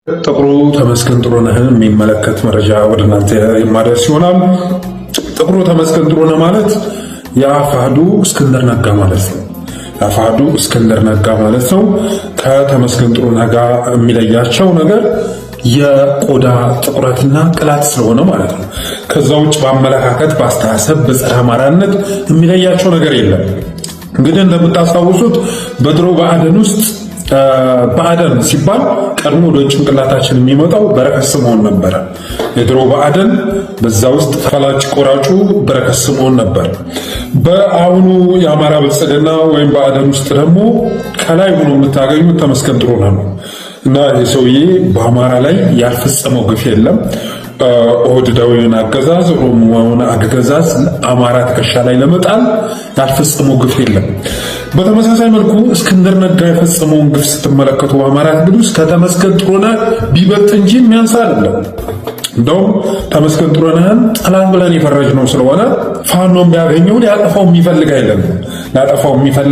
ጥቁሩ ተመስገን ጥሩነህን የሚመለከት መረጃ ወደ እናንተ የማደርስ ይሆናል። ጥቁሩ ተመስገን ጥሩነህ ማለት የአፋሕዱ እስክንድር ነጋ ማለት ነው። የአፋሕዱ እስክንድር ነጋ ማለት ነው። ከተመስገን ጥሩነህ ጋር የሚለያቸው ነገር የቆዳ ጥቁረትና ቅላት ስለሆነ ማለት ነው። ከዛ ውጭ በአመለካከት፣ በአስተሳሰብ፣ በጸረ አማራነት የሚለያቸው ነገር የለም። እንግዲህ እንደምታስታውሱት በድሮ ብአዴን ውስጥ ብአዴን ሲባል ቀድሞ ወደ ጭንቅላታችን የሚመጣው በረከት ስምዖን ነበረ። የድሮ ብአዴን በዛ ውስጥ ፈላጭ ቆራጩ በረከት ስምዖን ነበር። በአሁኑ የአማራ ብልጽግና ወይም ብአዴን ውስጥ ደግሞ ከላይ ሆኖ የምታገኙት ተመስገን ጥሩነህ ነው እና ይህ ሰውዬ በአማራ ላይ ያልፈጸመው ግፍ የለም። ኦህዴዳዊውን አገዛዝ ኦሮሞውን አገዛዝ አማራ ትከሻ ላይ ለመጣል ያልፈጸመው ግፍ የለም። በተመሳሳይ መልኩ እስክንድር ነጋ የፈጸመውን ግፍ ስትመለከቱ በአማራ ትግል ውስጥ ከተመስገን ጥሩነህ ቢበልጥ እንጂ የሚያንስ አይደለም። እንደውም ተመስገን ጥሩነህን ጠላት ብለን የፈረጅነው ስለሆነ ፋኖን ቢያገኘው ሊያጠፋው የሚፈልግ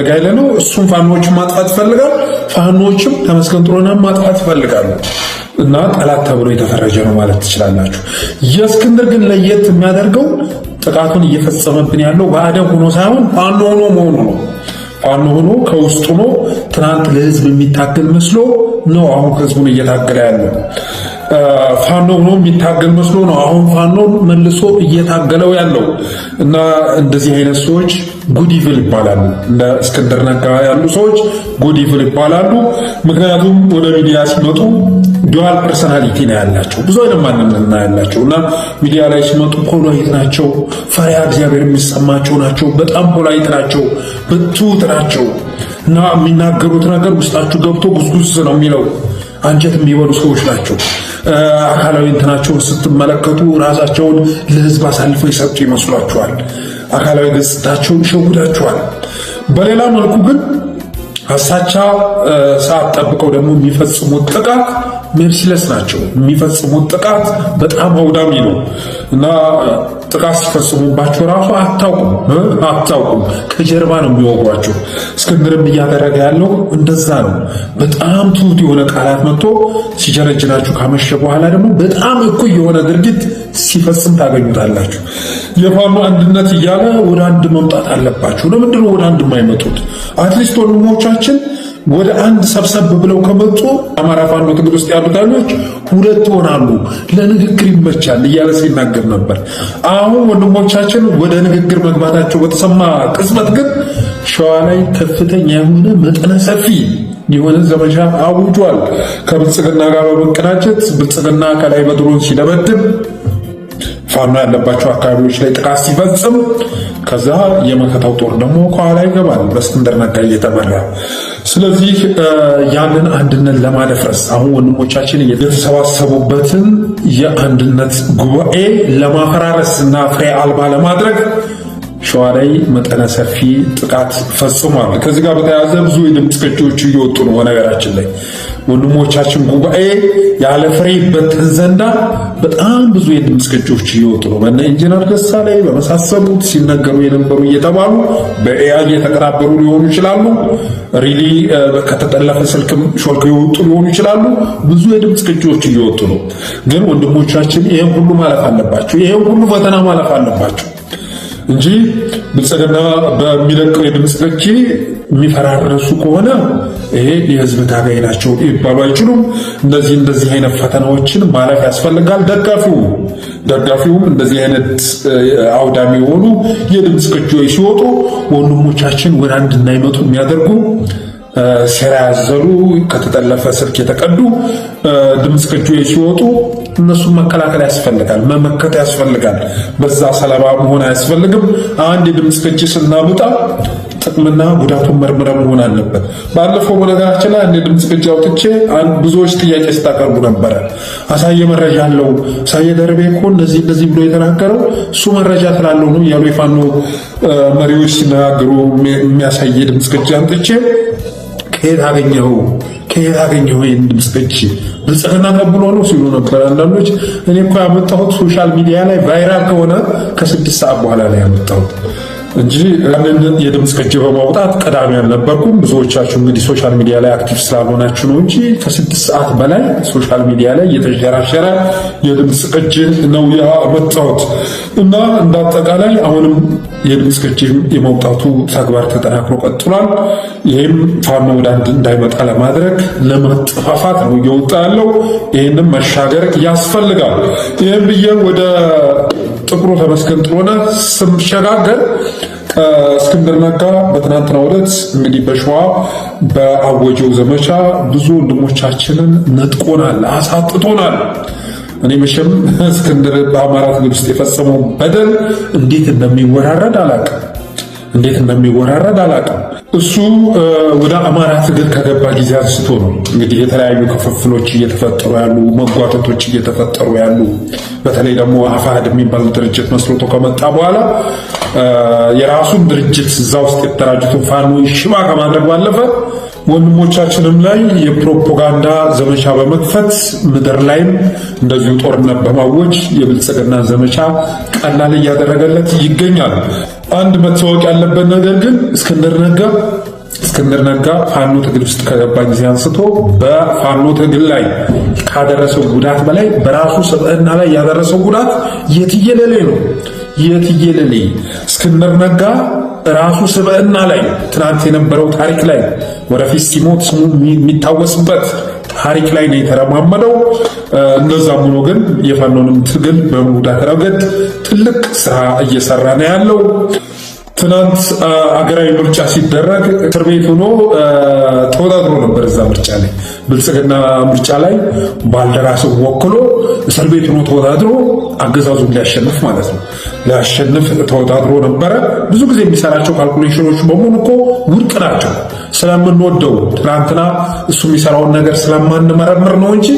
አይደለም። እሱም ፋኖዎችን ማጥፋት ይፈልጋል፣ ፋኖዎችም ተመስገን ጥሩነህን ማጥፋት ይፈልጋሉ እና ጠላት ተብሎ የተፈረጀ ነው ማለት ትችላላችሁ። የእስክንድር ግን ለየት የሚያደርገው ጥቃቱን እየፈጸመብን ያለው ብአዴን ሆኖ ሳይሆን ፋኖ ሆኖ መሆኑ ነው። ፋኖ ሆኖ ከውስጡ ነው። ትናንት ለህዝብ የሚታገል መስሎ ነው አሁን ህዝቡን እየታገለ ያለው። ፋኖ ሆኖ የሚታገል መስሎ ነው አሁን ፋኖን መልሶ እየታገለው ያለው እና እንደዚህ አይነት ሰዎች ጉዲቭል ይባላሉ። እንደ እስክንድር ነጋ ያሉ ሰዎች ጉዲቭል ይባላሉ። ምክንያቱም ወደ ሚዲያ ሲመጡ ዱዋል ፐርሰናሊቲ ነው ያላቸው፣ ብዙ አይነት ማንነት ነው ያላቸው እና ሚዲያ ላይ ሲመጡ ፖላይት ናቸው፣ ፈሪሃ እግዚአብሔር የሚሰማቸው ናቸው፣ በጣም ፖላይት ናቸው፣ በትሁት ናቸው እና የሚናገሩት ነገር ውስጣችሁ ገብቶ ጉዝጉዝ ነው የሚለው አንጀት የሚበሉ ሰዎች ናቸው። አካላዊ እንትናቸውን ስትመለከቱ ራሳቸውን ለህዝብ አሳልፈው የሰጡ ይመስሏችኋል። አካላዊ ገጽታቸውን ይሸውዳችኋል። በሌላ መልኩ ግን አሳቻ ሰዓት ጠብቀው ደግሞ የሚፈጽሙት ጥቃት ሜርሲለስ ናቸው። የሚፈጽሙት ጥቃት በጣም አውዳሚ ነው እና ጥቃት ሲፈጽሙባቸው ራሱ አታውቁም። ከጀርባ ነው የሚወጓቸው። እስክንድርም እያደረገ ያለው እንደዛ ነው። በጣም ትሁት የሆነ ቃላት መጥቶ ሲጀረጅናችሁ ካመሸ በኋላ ደግሞ በጣም እኩይ የሆነ ድርጊት ሲፈጽም ታገኙታላችሁ። የፋኖ አንድነት እያለ ወደ አንድ መምጣት አለባቸው። ለምንድን ነው ወደ አንድ የማይመጡት? አትሊስት ወንድሞቻችን ወደ አንድ ሰብሰብ ብለው ከመጡ አማራ ፋኖ ትግል ውስጥ ያሉት ኃይሎች ሁለት ይሆናሉ፣ ለንግግር ይመቻል እያለ ሲናገር ነበር። አሁን ወንድሞቻችን ወደ ንግግር መግባታቸው በተሰማ ቅጽበት ግን ሸዋ ላይ ከፍተኛ የሆነ መጠነ ሰፊ የሆነ ዘመቻ አውጇል። ከብልጽግና ጋር በመቀናጀት ብልጽግና ከላይ በድሮን ሲደበድብ ፋኖ ያለባቸው አካባቢዎች ላይ ጥቃት ሲፈጽም ከዛ የመከታው ጦር ደግሞ ከኋላ ይገባል በእስክንድር ነጋ እየተመራ። ስለዚህ ያንን አንድነት ለማደፍረስ አሁን ወንድሞቻችን የተሰባሰቡበትን የአንድነት ጉባኤ ለማፈራረስ እና ፍሬ አልባ ለማድረግ ሸዋ ላይ መጠነ ሰፊ ጥቃት ፈጽሟል። ከዚህ ጋር በተያያዘ ብዙ የድምፅ ቅጂዎች እየወጡ ነው። በነገራችን ላይ ወንድሞቻችን ጉባኤ ያለ ፍሬ በተን ዘንዳ በጣም ብዙ የድምፅ ቅጂዎች እየወጡ ነው። በእነ ኢንጂነር ደሳለኝ በመሳሰሉት ሲነገሩ የነበሩ እየተባሉ በኤአይ የተቀናበሩ ሊሆኑ ይችላሉ። ሪሊ ከተጠለፈ ስልክም ሾልከው የወጡ ሊሆኑ ይችላሉ። ብዙ የድምፅ ቅጂዎች እየወጡ ነው። ግን ወንድሞቻችን ይሄን ሁሉ ማለፍ አለባቸው። ይሄን ሁሉ ፈተና ማለፍ አለባቸው እንጂ ብልጽግና በሚለቀው የድምፅ ቅጂ የሚፈራረሱ ከሆነ ይሄ የህዝብ ታጋይ ናቸው ይባሉ አይችሉም። እንደዚህ አይነት ፈተናዎችን ማለፍ ያስፈልጋል። ደጋፊውም እንደዚህ አይነት አውዳሚ የሆኑ የድምፅ ቅጂዎች ሲወጡ ወንድሞቻችን ወደ አንድ እንዳይመጡ የሚያደርጉ ሴራ ያዘሉ ከተጠለፈ ስልክ የተቀዱ ድምፅ ቅጂዎች ሲወጡ እነሱን መከላከል ያስፈልጋል፣ መመከት ያስፈልጋል። በዛ ሰለባ መሆን አያስፈልግም። አንድ የድምፅ ቅጂ ስናመጣ ጥቅምና ጉዳቱን መርምረን መሆን አለበት። ባለፈው በነገራችን ላይ አንድ የድምፅ ቅጂ አውጥቼ ብዙዎች ጥያቄ ስታቀርቡ ነበረ። አሳየ መረጃ አለው፣ አሳየ ደርቤ እኮ እንደዚህ ብሎ የተናገረው እሱ መረጃ ስላለው ነው እያሉ የፋኖ መሪዎች ሲናገሩ የሚያሳይ የድምፅ ቅጂ አምጥቼ ከየት አገኘኸው ይህን ድምፅ ቅጂ ብልጽግና ቀብሎ ነው ሲሉ ነበር አንዳንዶች። እኔ እኮ ያመጣሁት ሶሻል ሚዲያ ላይ ቫይራል ከሆነ ከ6 ሰዓት በኋላ ላይ ያመጣሁት እንጂ ያንን የድምፅ ቅጂ በማውጣት ቀዳሚ አልነበርኩም። ብዙዎቻችሁ እንግዲህ ሶሻል ሚዲያ ላይ አክቲቭ ስላልሆናችሁ ነው እንጂ ከ6 ሰዓት በላይ ሶሻል ሚዲያ ላይ የተሸራሸረ የድምፅ ቅጂ ነው ያመጣሁት እና እንዳጠቃላይ አሁንም የድምፅ ቅጂ የመውጣቱ ተግባር ተጠናክሮ ቀጥሏል። ይህም ፋኖ ወደ አንድ እንዳይመጣ ለማድረግ ለማጠፋፋት ነው እየወጣ ያለው። ይህንም መሻገር ያስፈልጋል። ይህም ብዬ ወደ ጥቁሩ ተመስገን ጥሩነህ ስንሸጋገር እስክንድር ነጋ በትናንትናው ዕለት እንግዲህ በሸዋ በአወጀው ዘመቻ ብዙ ወንድሞቻችንን ነጥቆናል፣ አሳጥቶናል። እኔ መቼም እስክንድር በአማራ ትግል ውስጥ የፈጸመው በደል እንዴት እንደሚወራረድ አላውቅም። እሱ ወደ አማራ ትግል ከገባ ጊዜ አንስቶ ነው እንግዲህ የተለያዩ ክፍፍሎች እየተፈጠሩ ያሉ፣ መጓተቶች እየተፈጠሩ ያሉ። በተለይ ደግሞ አፋሕድ የሚባል ድርጅት መስርቶ ከመጣ በኋላ የራሱን ድርጅት እዛ ውስጥ የተደራጁትን ፋኖ ሽባ ከማድረግ ባለፈ ወንድሞቻችንም ላይ የፕሮፓጋንዳ ዘመቻ በመክፈት ምድር ላይም እንደዚሁ ጦርነት በማወጅ የብልጽግና ዘመቻ ቀላል እያደረገለት ይገኛል። አንድ መታወቅ ያለበት ነገር ግን እስክንድር ነጋ ፋኖ ትግል ውስጥ ከገባ ጊዜ አንስቶ በፋኖ ትግል ላይ ካደረሰው ጉዳት በላይ በራሱ ስብዕና ላይ ያደረሰው ጉዳት የትየለሌ ነው። እስክንድር ነጋ ራሱ ስብዕና ላይ ትናንት የነበረው ታሪክ ላይ ወደፊት ሲሞት ስሙ የሚታወስበት ታሪክ ላይ ነው የተረማመደው። እንደዛም ሆኖ ግን የፋኖንም ትግል በመጉዳት ረገድ ትልቅ ስራ እየሰራ ነው ያለው። ትናንት አገራዊ ምርጫ ሲደረግ እስር ቤት ሆኖ ተወዳድሮ ነበር። እዛ ምርጫ ላይ ብልጽግና ምርጫ ላይ ባልደራስን ወክሎ እስር ቤት ሆኖ ተወዳድሮ አገዛዙን ሊያሸንፍ ማለት ነው ሊያሸንፍ ተወዳድሮ ነበረ። ብዙ ጊዜ የሚሰራቸው ካልኩሌሽኖች በሙሉ እኮ ውድቅ ናቸው። ስለምንወደው ትናንትና እሱ የሚሰራውን ነገር ስለማንመረምር ነው እንጂ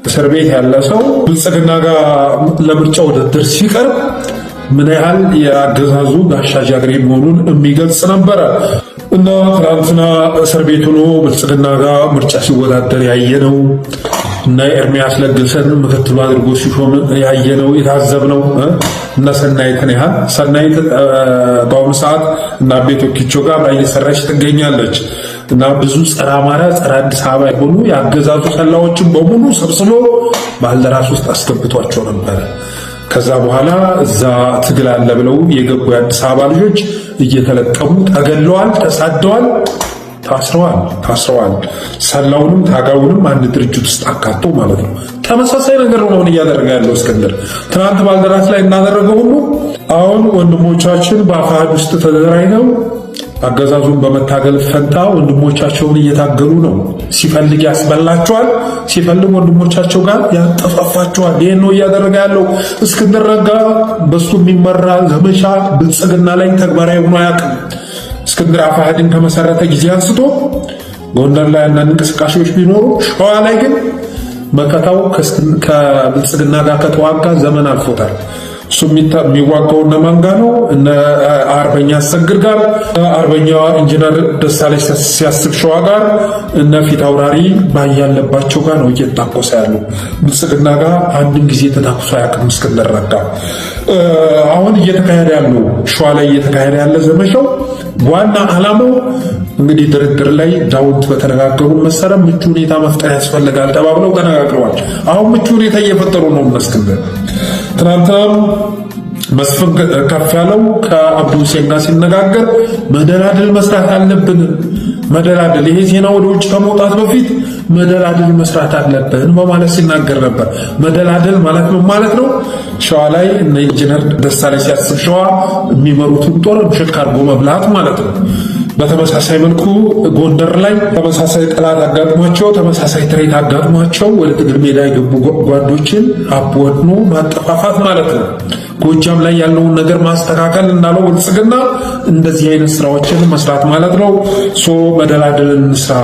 እስር ቤት ያለ ሰው ብልጽግና ጋር ለምርጫ ውድድር ሲቀርብ ምን ያህል የአገዛዙ ጋሻ ጃግሬ መሆኑን የሚገልጽ ነበረ እና ትናንትና እስር ቤት ሆኖ ብልጽግና ጋር ምርጫ ሲወዳደር ያየነው እና ኤርሚያስ ለገሰን ምክትሉ አድርጎ ሲሾም ያየነው የታዘብነው እና ሰናይትን ያህል ሰናይት በአሁኑ ሰዓት እና ቤቶ ኪቾ ጋር ላይ እየሰራች ትገኛለች እና ብዙ ጸረ አማራ ጸረ አዲስ አበባ የሆኑ የአገዛዙ ሰላዎችን በሙሉ ሰብስቦ ባልደራስ ውስጥ አስገብቷቸው ነበረ። ከዛ በኋላ እዛ ትግል አለ ብለው የገቡ የአዲስ አበባ ልጆች እየተለቀሙ ተገለዋል፣ ተሳደዋል፣ ታስረዋል። ሰላውንም ታጋውንም አንድ ድርጅት ውስጥ አካቶ ማለት ነው። ተመሳሳይ ነገር ነው እያደረገ ያለው እስክንድር። ትናንት ባልደራስ ላይ እናደረገው ሁሉ አሁን ወንድሞቻችን በአፋሕድ ውስጥ ተደራጅተው አገዛዙን በመታገል ፈንታ ወንድሞቻቸውን እየታገሉ ነው። ሲፈልግ ያስበላቸዋል፣ ሲፈልግ ወንድሞቻቸው ጋር ያጠፋፋቸዋል። ይሄን ነው እያደረገ ያለው እስክንድር ነጋ። በሱ የሚመራ ዘመቻ ብልጽግና ላይ ተግባራዊ ሆኖ አያውቅም። እስክንድር አፋሕድን ከመሰረተ ጊዜ አንስቶ ጎንደር ላይ አንዳንድ እንቅስቃሴዎች ቢኖሩ ሸዋ ላይ ግን መከታው ከብልጽግና ጋር ከተዋጋ ዘመን አልፎታል። እሱ የሚዋጋው እነማን ጋር ነው? እነ አርበኛ አሰግድ ጋር፣ አርበኛ ኢንጂነር ደሳለኝ ሲያስብ ሸዋ ጋር፣ እነ ፊት አውራሪ ባያለባቸው ጋር ነው እየታኮሰ ያለው። ብልጽግና ጋር አንድን ጊዜ ተታኩሶ አያውቅም እስክንድር ነጋ። አሁን እየተካሄደ ያለው ሸዋ ላይ እየተካሄደ ያለ ዘመቻው ዋና ዓላማው እንግዲህ ድርድር ላይ ዳውንት በተነጋገሩ መሰረት ምቹ ሁኔታ መፍጠር ያስፈልጋል ተባብለው ተነጋግረዋል። አሁን ምቹ ሁኔታ እየፈጠሩ ነው እስክንድር። ትናንትናም መስፍን ከፍ ያለው ከአብዱ ሁሴን ጋር ሲነጋገር መደላድል መስራት አለብን፣ መደላድል ይሄ ዜና ወደ ውጭ ከመውጣት በፊት መደላድል መስራት አለብን በማለት ሲናገር ነበር። መደላድል ማለት ምን ማለት ነው? ሸዋ ላይ እነ ኢንጂነር ደሳለኝ ሲያስብ ሸዋ የሚመሩትን ጦር ምሽክ አድርጎ መብላት ማለት ነው። በተመሳሳይ መልኩ ጎንደር ላይ ተመሳሳይ ጠላት አጋጥሟቸው ተመሳሳይ ትርኢት አጋጥሟቸው ወደ ትግል ሜዳ የገቡ ጓዶችን አቦድኖ ማጠፋፋት ማለት ነው። ጎጃም ላይ ያለውን ነገር ማስተካከል እንዳለው ብልጽግና እንደዚህ አይነት ስራዎችን መስራት ማለት ነው። መደላደልን እንስራ፣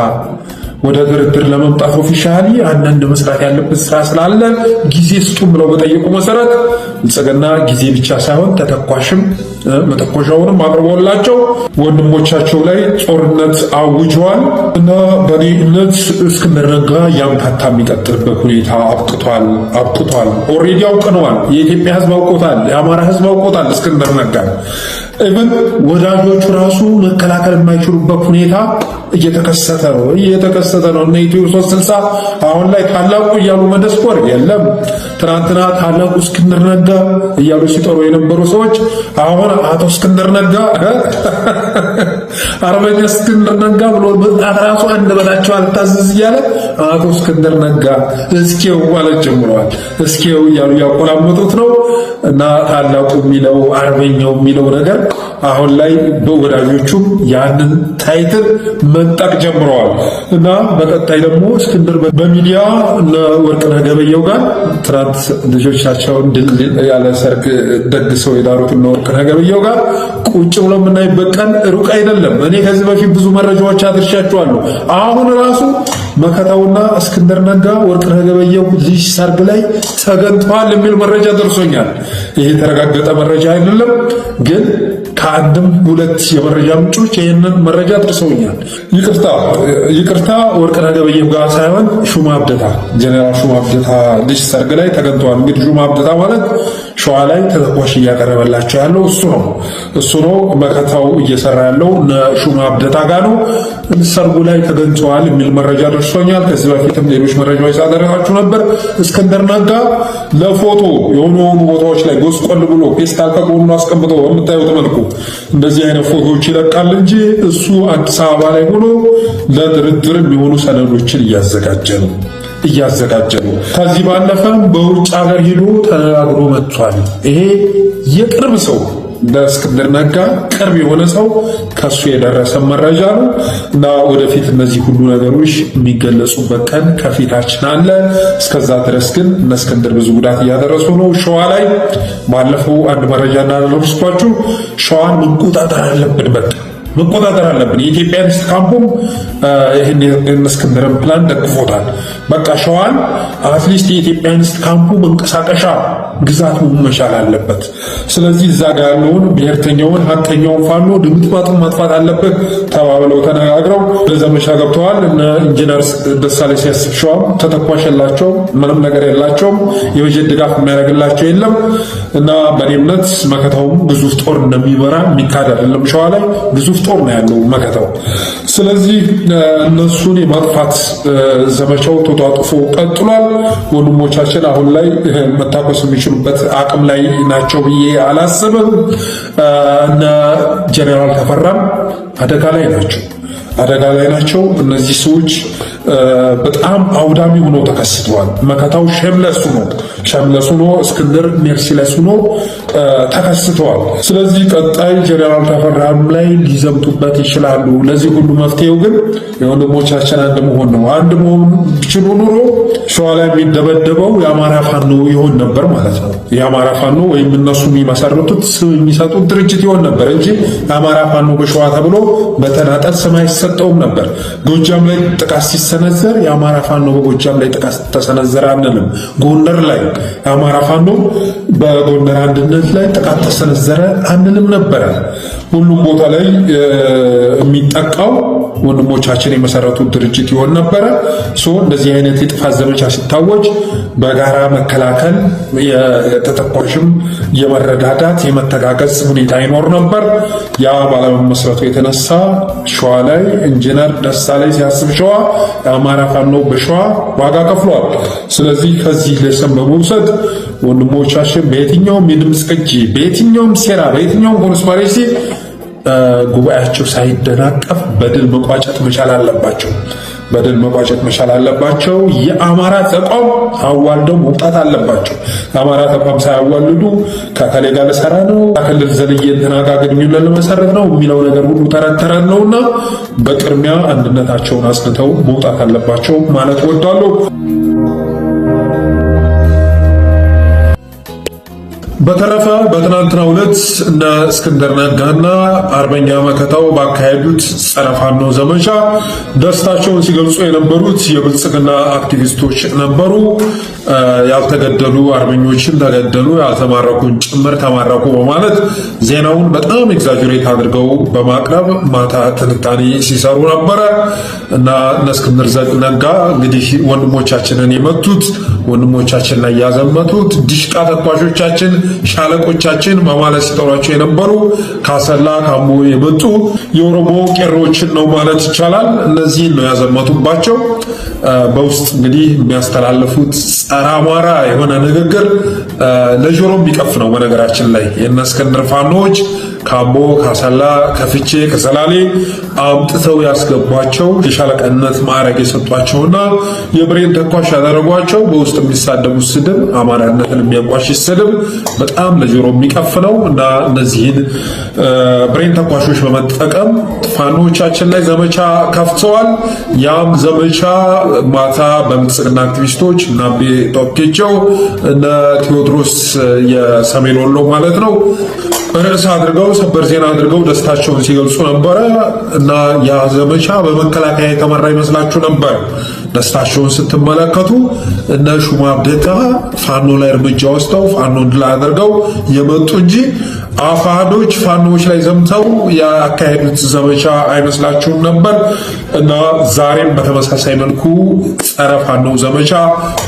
ወደ ድርድር ለመምጣት ኦፊሻሊ አንዳንድ መስራት ያለበት ስራ ስላለ ጊዜ ስጡን ብለው በጠየቁ መሰረት ብልጽግና ጊዜ ብቻ ሳይሆን ተተኳሽም መተኮሻውንም አቅርቦላቸው ወንድሞቻቸው ላይ ጦርነት አውጀዋል እና በእኔ እምነት እስክንድር ነጋ ያምታታ የሚቀጥልበት ሁኔታ አብቅቷል። ኦልሬዲ አውቀነዋል። የኢትዮጵያ ሕዝብ አውቆታል። የአማራ ሕዝብ አውቆታል። እስክንድር ነጋ ኢቭን ወዳጆቹ ራሱ መከላከል የማይችሉበት ሁኔታ እየተከሰተ ነው። እነ ኢትዮ 360 አሁን ላይ ታላቁ እያሉ መደስኮር የለም። ትናንትና ታላቁ እስክንድር ነጋ እያሉ ሲጠሩ የነበሩ ሰዎች አሁን አቶ እስክንድር ነጋ አርበኛ እስክንድር ነጋ ብሎ መጣት ራሱ አንደበታቸው አልታዘዝ እያለ አቶ እስክንድር ነጋ እስኪው ማለት ጀምረዋል። እስኪው እያሉ ያቆላመጡት ነው እና ታላቁ የሚለው አርበኛው የሚለው ነገር አሁን ላይ በወዳጆቹ ያንን ታይትል መንጠቅ ጀምረዋል እና በቀጣይ ደግሞ እስክንድር በሚዲያ ወርቅነህ ገበየሁ ጋር ትናንት ልጆቻቸውን ድል ያለ ሰርግ ደግሰው የዳሩት ወርቅነህ ገበየሁ ጋር ቁጭ ብሎ የምናይበት ቀን ሩቅ አይደለም። እኔ ከዚህ በፊት ብዙ መረጃዎች አድርሻቸዋለሁ። አሁን ራሱ መከታውና እስክንድር ነጋ ወርቅነህ ገበየሁ ልጅ ሰርግ ላይ ተገኝተዋል የሚል መረጃ ደርሶኛል። ይሄ የተረጋገጠ መረጃ አይደለም፣ ግን ከአንድም ሁለት የመረጃ ምንጮች ይህንን መረጃ ደርሰውኛል። ይቅርታ ወርቅነህ ገበየሁ ጋር ሳይሆን ሹማ አብደታ ጀነራል ሹማ አብደታ ልጅ ሰርግ ላይ ተገኝተዋል። እንግዲህ ሹማ አብደታ ማለት ሸዋ ላይ ተተኳሽ እያቀረበላቸው ያለው እሱ ነው። መከታው እየሰራ ያለው ሹማ አብደታ ጋር ነው። ሰርጉ ላይ ተገኝተዋል የሚል መረጃ ደርሶኛል። ከዚህ በፊትም ሌሎች መረጃዎች ሳደረጋችሁ ነበር። እስክንድር ነጋ ለፎቶ የሆኑ ቦታዎች ላይ ጎስቆል ብሎ ፔስታል ከጎኑ አስቀምጦ የምታዩት መልኩ እንደዚህ አይነት ፎቶዎች ይለቃል እንጂ እሱ አዲስ አበባ ላይ ሆኖ ለድርድር የሚሆኑ ሰነዶችን እያዘጋጀ ነው። ከዚህ ባለፈም በውጭ ሀገር ሄዶ ተነጋግሮ መጥቷል። ይሄ የቅርብ ሰው ለእስክንድር ነጋ ቅርብ የሆነ ሰው ከሱ የደረሰ መረጃ ነው እና ወደፊት እነዚህ ሁሉ ነገሮች የሚገለጹበት ቀን ከፊታችን አለ። እስከዛ ድረስ ግን እነ እስክንድር ብዙ ጉዳት እያደረሱ ነው። ሸዋ ላይ ባለፈው አንድ መረጃ እንዳደረስኳችሁ ሸዋን መቆጣጠር አለብን። የኢትዮጵያ ሪስክ ካምፑም ይህን የእስክንድርን ፕላን ደግፎታል። በቃ ሸዋን አትሊስት የኢትዮጵያ ሪስክ ካምፑ መንቀሳቀሻ ግዛት መቻል አለበት። ስለዚህ እዛ ጋር ያለውን ብሔርተኛውን ሀቀኛውን ፋኖ ድምጥማጡን ማጥፋት አለበት ተባብለው ተነጋግረው ለዘመቻ ገብተዋል። እነ ኢንጂነር ደሳለኝ ሲያስብ ሸዋም ተተኳሽ የላቸውም፣ ምንም ነገር የላቸውም፣ የበጀት ድጋፍ የሚያደርግላቸው የለም እና በእኔ እምነት መከታውም ግዙፍ ጦር እንደሚመራ የሚካድ አይደለም። ሸዋ ላይ ግዙፍ ጦር ነው ያለው መከታው። ስለዚህ እነሱን የማጥፋት ዘመቻው ተጧጥፎ ቀጥሏል። ወንድሞቻችን አሁን ላይ መታኮስ የሚችሉበት አቅም ላይ ናቸው ብዬ አላስብም። እነ ጀነራል ተፈራም አደጋ ላይ ናቸው። እነዚህ ሰዎች በጣም አውዳሚ ሆኖ ተከስተዋል። መከታው ሸምለስ ሆኖ እስክንድር ሜርሲለስ ሆኖ ተከስተዋል። ስለዚህ ቀጣይ ጀነራል ተፈራም ላይ ሊዘምቱበት ይችላሉ። ለዚህ ሁሉ መፍትሄው ግን የወንድሞቻችን አንድ መሆን ነው። አንድ መሆን ቢችሉ ኑሮ ሸዋ ላይ የሚደበደበው የአማራ ፋኖ ይሆን ነበር ማለት ነው። የአማራ ፋኖ ወይም እነሱ የሚመሰርቱት ስም የሚሰጡት ድርጅት ይሆን ነበር እንጂ የአማራ ፋኖ በሸዋ ተብሎ በተናጠል ስም አይሰጠውም ነበር። ጎጃም ላይ ጥቃት ሲሰነዘር የአማራ ፋኖ በጎጃም ላይ ጥቃት ተሰነዘረ አንልም። ጎንደር ላይ የአማራ ፋኖ በጎንደር አንድነት ላይ ጥቃት ተሰነዘረ አንልም ነበረ። ሁሉም ቦታ ላይ የሚጠቃው ወንድሞቻችን የመሰረቱት ድርጅት ይሆን ነበረ። እንደዚህ አይነት የጥፋት ዘመቻ ሲታወጅ በጋራ መከላከል፣ የተተኳሽም የመረዳዳት የመተጋገዝ ሁኔታ ይኖር ነበር። ያ ባለመመስረቱ የተነሳ ሸዋ ላይ ኢንጂነር ደሳለኝ ሲያስብ ሸዋ የአማራ ፋኖ በሸዋ ዋጋ ከፍሏል። ስለዚህ ከዚህ ሌሰን በመውሰድ ወንድሞቻችን በየትኛውም የድምፅ ቅጂ፣ በየትኛውም ሴራ፣ በየትኛውም ኮንስፓሬሲ ጉባኤያቸው ሳይደናቀፍ በድል መቋጨት መቻል አለባቸው። የአማራ ተቋም አዋልደው መውጣት አለባቸው። የአማራ ተቋም ሳያዋልዱ ከከሌ ጋር ልሰራ ነው፣ ከክልል ዘልዬ እንትና ጋር ግንኙነት ለመሰረት ነው የሚለው ነገር ሁሉ ተረተረን ነውና በቅድሚያ አንድነታቸውን አጽንተው መውጣት አለባቸው ማለት ወዳለሁ። በተረፈ በትናንትናው ዕለት እነ እስክንድር ነጋና አርበኛ መከታው ባካሄዱት ጸረ ፋኖ ዘመቻ ደስታቸውን ሲገልጹ የነበሩት የብልጽግና አክቲቪስቶች ነበሩ። ያልተገደሉ አርበኞችን ተገደሉ፣ ያልተማረኩን ጭምር ተማረኩ በማለት ዜናውን በጣም ኤግዛጀሬት አድርገው በማቅረብ ማታ ትንታኔ ሲሰሩ ነበረ እና እነ እስክንድር ነጋ እንግዲህ ወንድሞቻችንን የመቱት ወንድሞቻችን ላይ ያዘመቱት ዲሽቃ ተኳሾቻችን ሻለቆቻችን በማለት ሲጠሯቸው የነበሩ ካሰላ ካምቦ የመጡ የኦሮሞ ቄሮችን ነው ማለት ይቻላል። እነዚህን ነው ያዘመቱባቸው። በውስጥ እንግዲህ የሚያስተላልፉት ጸረ አማራ የሆነ ንግግር ለጆሮ የሚቀፍ ነው። በነገራችን ላይ የእነ እስክንድር ፋኖች ካምቦ፣ ካሰላ፣ ከፍቼ፣ ከሰላሌ አምጥተው ያስገቧቸው የሻለቃነት ማዕረግ የሰጧቸውና የብሬን ተኳሽ ያደረጓቸው በውስጥ የሚሳደቡት ስድብ አማራነትን የሚያንቋሽሽ ስድብ በጣም ለጆሮ የሚቀፍ ነው እና እነዚህን ብሬን ተኳሾች በመጠቀም ፋኖቻችን ላይ ዘመቻ ከፍተዋል። ያም ዘመቻ ማታ በብልጽግና አክቲቪስቶች እና ቶኬቸው እነ ቴዎድሮስ የሰሜን ወሎ ማለት ነው ርዕስ አድርገው ሰበር ዜና አድርገው ደስታቸውን ሲገልጹ ነበረ እና ያ ዘመቻ በመከላከያ የተመራ ይመስላችሁ ነበር። ደስታቸውን ስትመለከቱ እነ ሹማ አብደታ ፋኖ ላይ እርምጃ ወስደው ፋኖ ድል አድርገው የመጡ እንጂ አፋዶች ፋኖች ላይ ዘምተው ያካሄዱት ዘመቻ አይመስላችሁም ነበር እና ዛሬም በተመሳሳይ መልኩ ጸረ ፋኖ ዘመቻ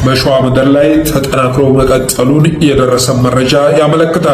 በሸዋ ምድር ላይ ተጠናክሮ መቀጠሉን የደረሰ መረጃ ያመለክታል።